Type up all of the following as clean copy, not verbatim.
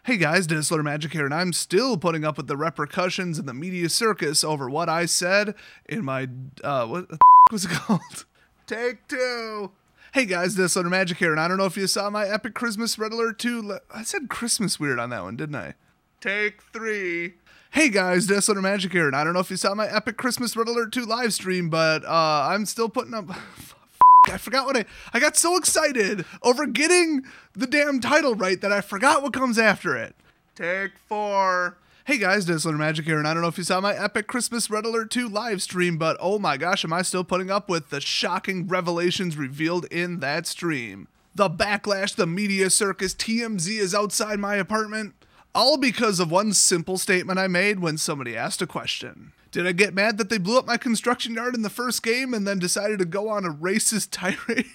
Hey guys, Dex Magic here, and I'm still putting up with the repercussions and the media circus over what I said in my, what the was it called? Take two. Hey guys, Dex Magic here, and I don't know if you saw my epic Christmas Red Alert 2, I said Christmas weird on that one, didn't I? Take three. Hey guys, Dex Magic here, and I don't know if you saw my epic Christmas Red Alert 2 live stream, but, I'm still putting up... I forgot what I got so excited over getting the damn title right that I forgot what comes after it. Take four. Hey guys, Dex Magic here, and I don't know if you saw my epic Christmas Red Alert 2 live stream, but oh my gosh, am I still putting up with the shocking revelations revealed in that stream. The backlash, the media circus, TMZ is outside my apartment. All because of one simple statement I made when somebody asked a question. Did I get mad that they blew up my construction yard in the first game and then decided to go on a racist tirade?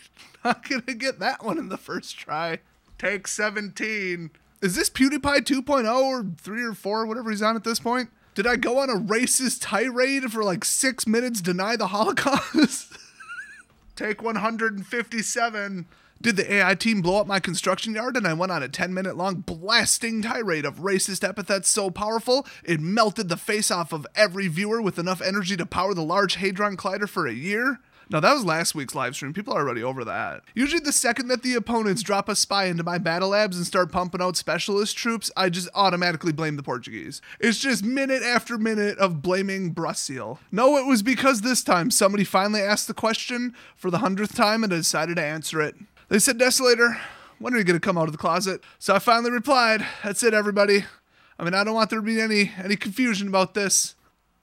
Not gonna get that one in the first try. Take 17. Is this PewDiePie 2.0 or 3 or 4, whatever he's on at this point? Did I go on a racist tirade for like 6 minutes, deny the Holocaust? Take 157. Did the AI team blow up my construction yard and I went on a 10-minute long blasting tirade of racist epithets so powerful it melted the face off of every viewer with enough energy to power the Large Hadron Collider for a year? No, that was last week's live stream. People are already over that. Usually the second that the opponents drop a spy into my battle labs and start pumping out specialist troops, I just automatically blame the Portuguese. It's just minute after minute of blaming Brazil. No, it was because this time somebody finally asked the question for the 100th time and I decided to answer it. They said, Desolator, when are you going to come out of the closet? So I finally replied, that's it, everybody. I mean, I don't want there to be any confusion about this.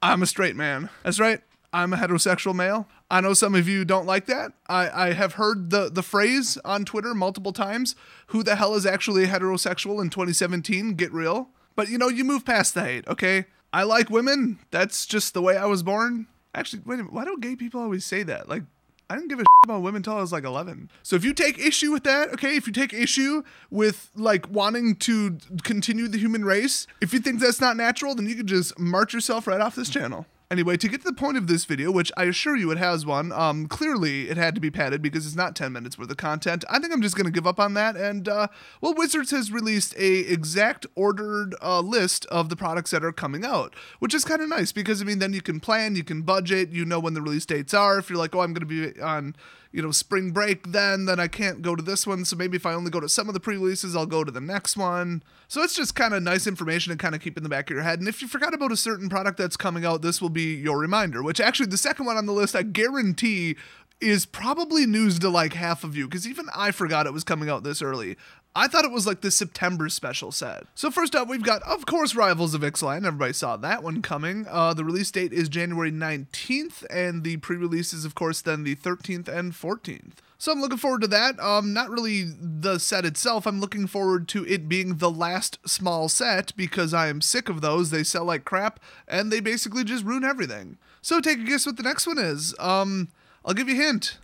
I'm a straight man. That's right. I'm a heterosexual male. I know some of you don't like that. I have heard the phrase on Twitter multiple times, who the hell is actually heterosexual in 2017? Get real. But, you know, you move past the hate, okay? I like women. That's just the way I was born. Actually, wait a minute. Why don't gay people always say that? Like, I didn't give a shit about women until I was like 11. So if you take issue with that, okay, if you take issue with like wanting to continue the human race, if you think that's not natural, then you can just march yourself right off this channel. Anyway, to get to the point of this video, which I assure you it has one, clearly it had to be padded because it's not 10 minutes worth of content. I think I'm just going to give up on that. And, well, Wizards has released a exact ordered list of the products that are coming out, which is kind of nice because, I mean, then you can plan, you can budget, you know when the release dates are. If you're like, oh, I'm going to be on, you know, spring break, then I can't go to this one. So maybe if I only go to some of the pre-releases, I'll go to the next one. So it's just kind of nice information to kind of keep in the back of your head. And if you forgot about a certain product that's coming out, this will be your reminder, which actually the second one on the list, I guarantee is probably news to like half of you, because even I forgot it was coming out this early. I thought it was like the September special set. So first up, we've got, of course, Rivals of Ixalan. Everybody saw that one coming. The release date is January 19th, and the pre-release is, of course, then the 13th and 14th. So I'm looking forward to that. Not really the set itself. I'm looking forward to it being the last small set because I am sick of those. They sell like crap, and they basically just ruin everything. So take a guess what the next one is. I'll give you a hint.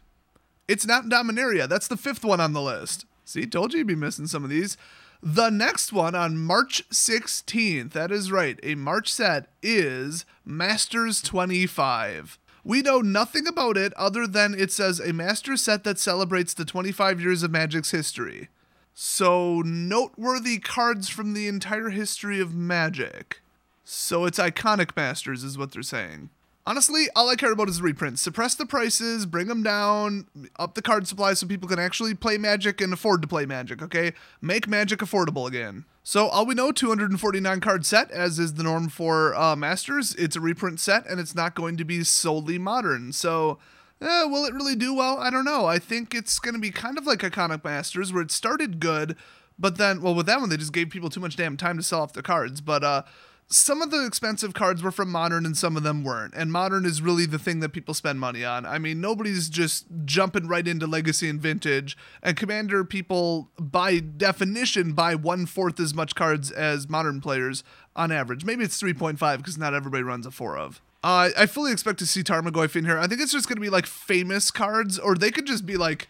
It's not Dominaria. That's the 5th one on the list. See, told you you'd be missing some of these. The next one on March 16th, that is right, a March set, is Masters 25. We know nothing about it other than it says a Masters set that celebrates the 25 years of Magic's history. So, noteworthy cards from the entire history of Magic. So it's iconic Masters is what they're saying. Honestly, all I care about is reprints. Suppress the prices, bring them down, up the card supply so people can actually play Magic and afford to play Magic, okay? Make Magic affordable again. So all we know, 249 card set, as is the norm for Masters. It's a reprint set, and it's not going to be solely modern. So, will it really do well? I don't know. I think it's going to be kind of like Iconic Masters, where it started good, but then, well, with that one, they just gave people too much damn time to sell off their cards. But, some of the expensive cards were from Modern and some of them weren't. And Modern is really the thing that people spend money on. I mean, nobody's just jumping right into Legacy and Vintage. And Commander people, by definition, buy 1/4 as much cards as Modern players on average. Maybe it's 3.5 because not everybody runs a 4 of. I fully expect to see Tarmogoyf in here. I think it's just going to be like famous cards, or they could just be like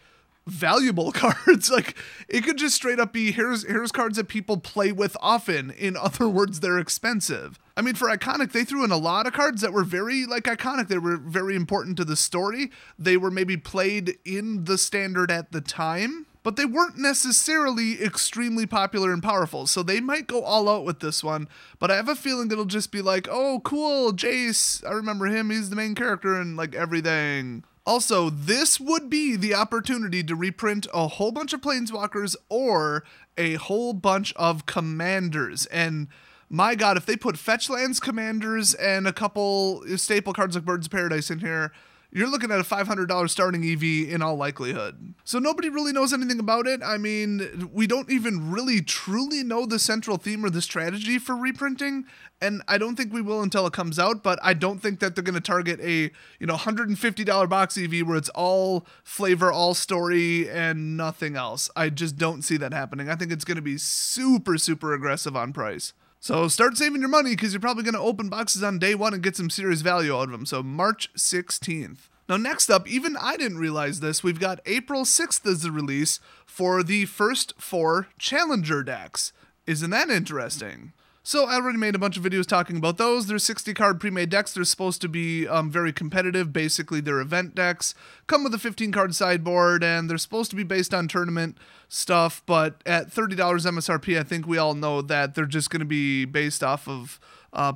valuable cards. Like it could just straight up be here's cards that people play with often. In other words, they're expensive. I mean, for Iconic, they threw in a lot of cards that were very like iconic. They were very important to the story. They were maybe played in the standard at the time, but they weren't necessarily extremely popular and powerful, so they might go all out with this one, but I have a feeling it'll just be like, oh, cool, Jace, I remember him, he's the main character and like everything. Also, this would be the opportunity to reprint a whole bunch of Planeswalkers or a whole bunch of Commanders. And my god, if they put Fetch Lands Commanders and a couple staple cards like Birds of Paradise in here, you're looking at a $500 starting EV in all likelihood. So nobody really knows anything about it. I mean, we don't even really truly know the central theme or the strategy for reprinting, and I don't think we will until it comes out, but I don't think that they're going to target a, $150 box EV where it's all flavor, all story, and nothing else. I just don't see that happening. I think it's going to be super, super aggressive on price. So start saving your money because you're probably going to open boxes on day one and get some serious value out of them. So March 16th. Now next up, even I didn't realize this, we've got April 6th as the release for the first 4 Challenger decks. Isn't that interesting? So I already made a bunch of videos talking about those. They're 60 card pre-made decks. They're supposed to be very competitive. Basically, they're event decks. Come with a 15 card sideboard, and they're supposed to be based on tournament stuff. But at $30 MSRP, I think we all know that they're just going to be based off of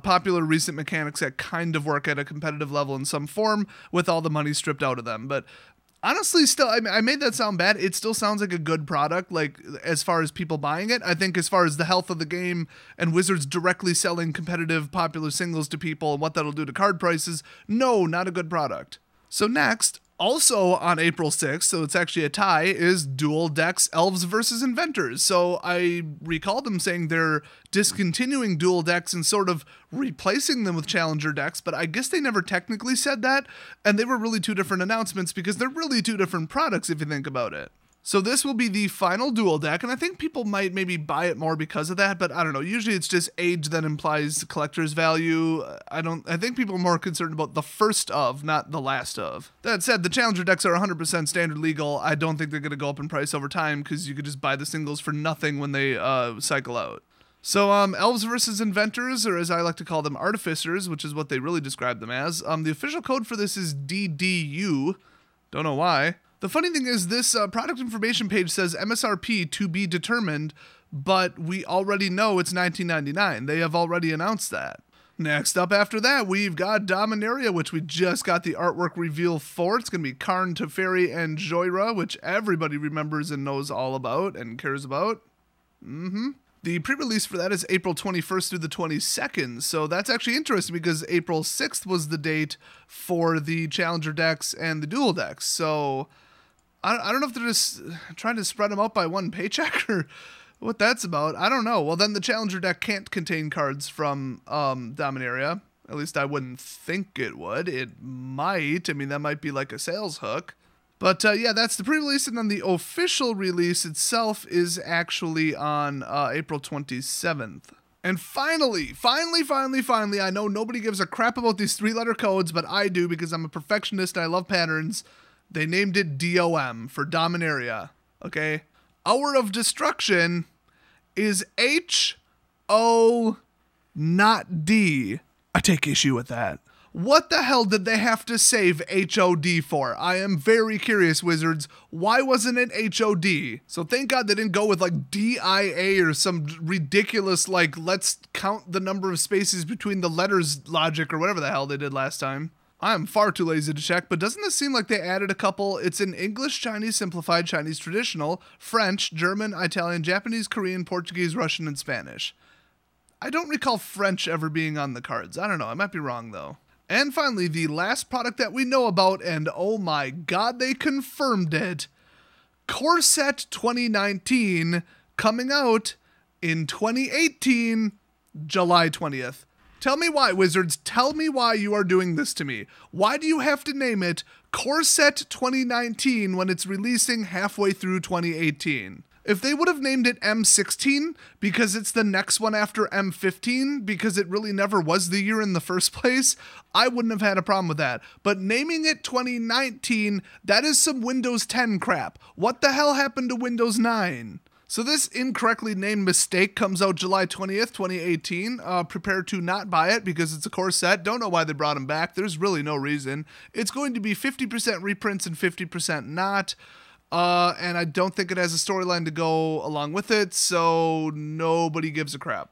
popular recent mechanics that kind of work at a competitive level in some form with all the money stripped out of them. But honestly, still, I made that sound bad. It still sounds like a good product, like, as far as people buying it. I think as far as the health of the game and Wizards directly selling competitive popular singles to people and what that'll do to card prices, no, not a good product. So next, also on April 6th, so it's actually a tie, is Dual Dex Elves versus Inventors. So I recall them saying they're discontinuing Dual Decks and sort of replacing them with Challenger decks, but I guess they never technically said that, and they were really 2 different announcements because they're really 2 different products if you think about it. So this will be the final dual deck, and I think people might maybe buy it more because of that, but I don't know. Usually it's just age that implies collector's value. I think people are more concerned about the first of, not the last of. That said, the Challenger decks are 100% standard legal. I don't think they're going to go up in price over time because you could just buy the singles for nothing when they cycle out. So, Elves versus Inventors, or as I like to call them, Artificers, which is what they really describe them as. The official code for this is DDU. Don't know why. The funny thing is this product information page says MSRP to be determined, but we already know it's $19.99. They have already announced that. Next up after that, we've got Dominaria, which we just got the artwork reveal for. It's going to be Karn, Teferi, and Joyra, which everybody remembers and knows all about and cares about. The pre-release for that is April 21st through the 22nd, so that's actually interesting because April 6th was the date for the Challenger decks and the Dual decks, so I don't know if they're just trying to spread them out by one paycheck or what that's about. I don't know. Well, then the Challenger deck can't contain cards from Dominaria. At least I wouldn't think it would. It might. I mean, that might be like a sales hook. But yeah, that's the pre-release, and then the official release itself is actually on April 27th. And finally, I know nobody gives a crap about these 3-letter codes, but I do because I'm a perfectionist and I love patterns. They named it DOM for Dominaria, okay? Hour of Destruction is H-O, not D. I take issue with that. What the hell did they have to save HOD for? I am very curious, Wizards. Why wasn't it HOD? So thank God they didn't go with like DIA or some ridiculous like let's count the number of spaces between the letters logic or whatever the hell they did last time. I am far too lazy to check, but doesn't this seem like they added a couple? It's in English, Chinese Simplified, Chinese Traditional, French, German, Italian, Japanese, Korean, Portuguese, Russian, and Spanish. I don't recall French ever being on the cards. I don't know. I might be wrong, though. And finally, the last product that we know about, and oh my god, they confirmed it. Corset 2019, coming out in 2018, July 20th. Tell me why, Wizards. Tell me why you are doing this to me. Why do you have to name it Corset 2019 when it's releasing halfway through 2018? If they would have named it M16 because it's the next one after M15 because it really never was the year in the first place, I wouldn't have had a problem with that. But naming it 2019, that is some Windows 10 crap. What the hell happened to Windows 9? So this incorrectly named mistake comes out July 20th, 2018. Prepare to not buy it because it's a Corset. Don't know why they brought them back. There's really no reason. It's going to be 50% reprints and 50% not. And I don't think it has a storyline to go along with it, so nobody gives a crap.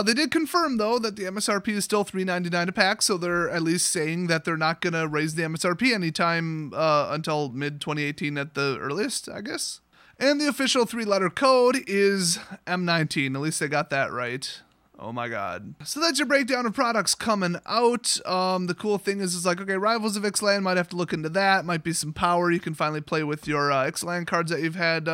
They did confirm, though, that the MSRP is still $3.99 a pack, so they're at least saying that they're not going to raise the MSRP anytime until mid-2018 at the earliest, I guess. And the official 3-letter code is M19. At least they got that right. Oh my god. So that's your breakdown of products coming out. The cool thing is like, okay, Rivals of Ixalan, might have to look into that. Might be some power. You can finally play with your Ixalan cards that you've had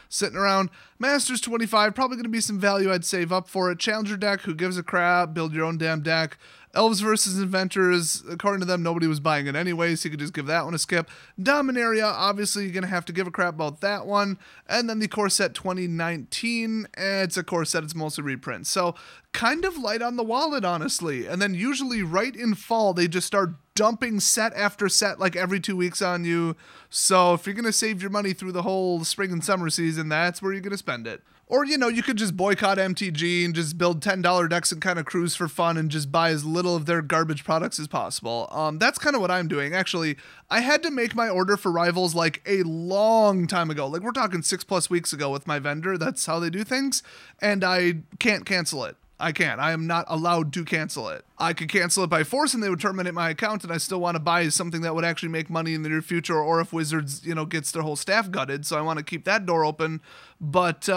sitting around. Masters 25, probably going to be some value I'd save up for it. Challenger deck, who gives a crap? Build your own damn deck. Elves versus Inventors, according to them, nobody was buying it anyway, so you could just give that one a skip. Dominaria, obviously, you're going to have to give a crap about that one. And then the Corset 2019, it's a Corset, it's mostly reprints. So, kind of light on the wallet, honestly. And then usually right in fall, they just start dumping set after set like every 2 weeks on you. So, if you're going to save your money through the whole spring and summer season, that's where you're going to spend it. Or, you know, you could just boycott MTG and just build $10 decks and kind of cruise for fun and just buy as little of their garbage products as possible. That's kind of what I'm doing. Actually, I had to make my order for Rivals like a long time ago. Like, we're talking 6+ weeks ago with my vendor. That's how they do things. And I can't cancel it. I can't. I am not allowed to cancel it. I could cancel it by force and they would terminate my account, and I still want to buy something that would actually make money in the near future, or if Wizards, you know, gets their whole staff gutted, so I want to keep that door open. But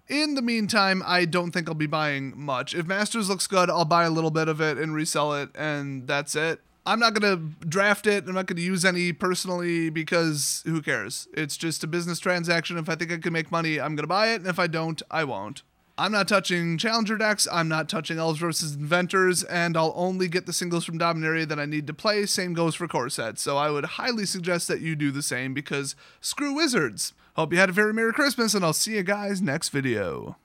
in the meantime, I don't think I'll be buying much. If Masters looks good, I'll buy a little bit of it and resell it, and that's it. I'm not going to draft it. I'm not going to use any personally because who cares? It's just a business transaction. If I think I can make money, I'm going to buy it, and if I don't, I won't. I'm not touching Challenger decks, I'm not touching Elves versus Inventors, and I'll only get the singles from Dominaria that I need to play. Same goes for Corset, so I would highly suggest that you do the same because screw Wizards. Hope you had a very Merry Christmas, and I'll see you guys next video.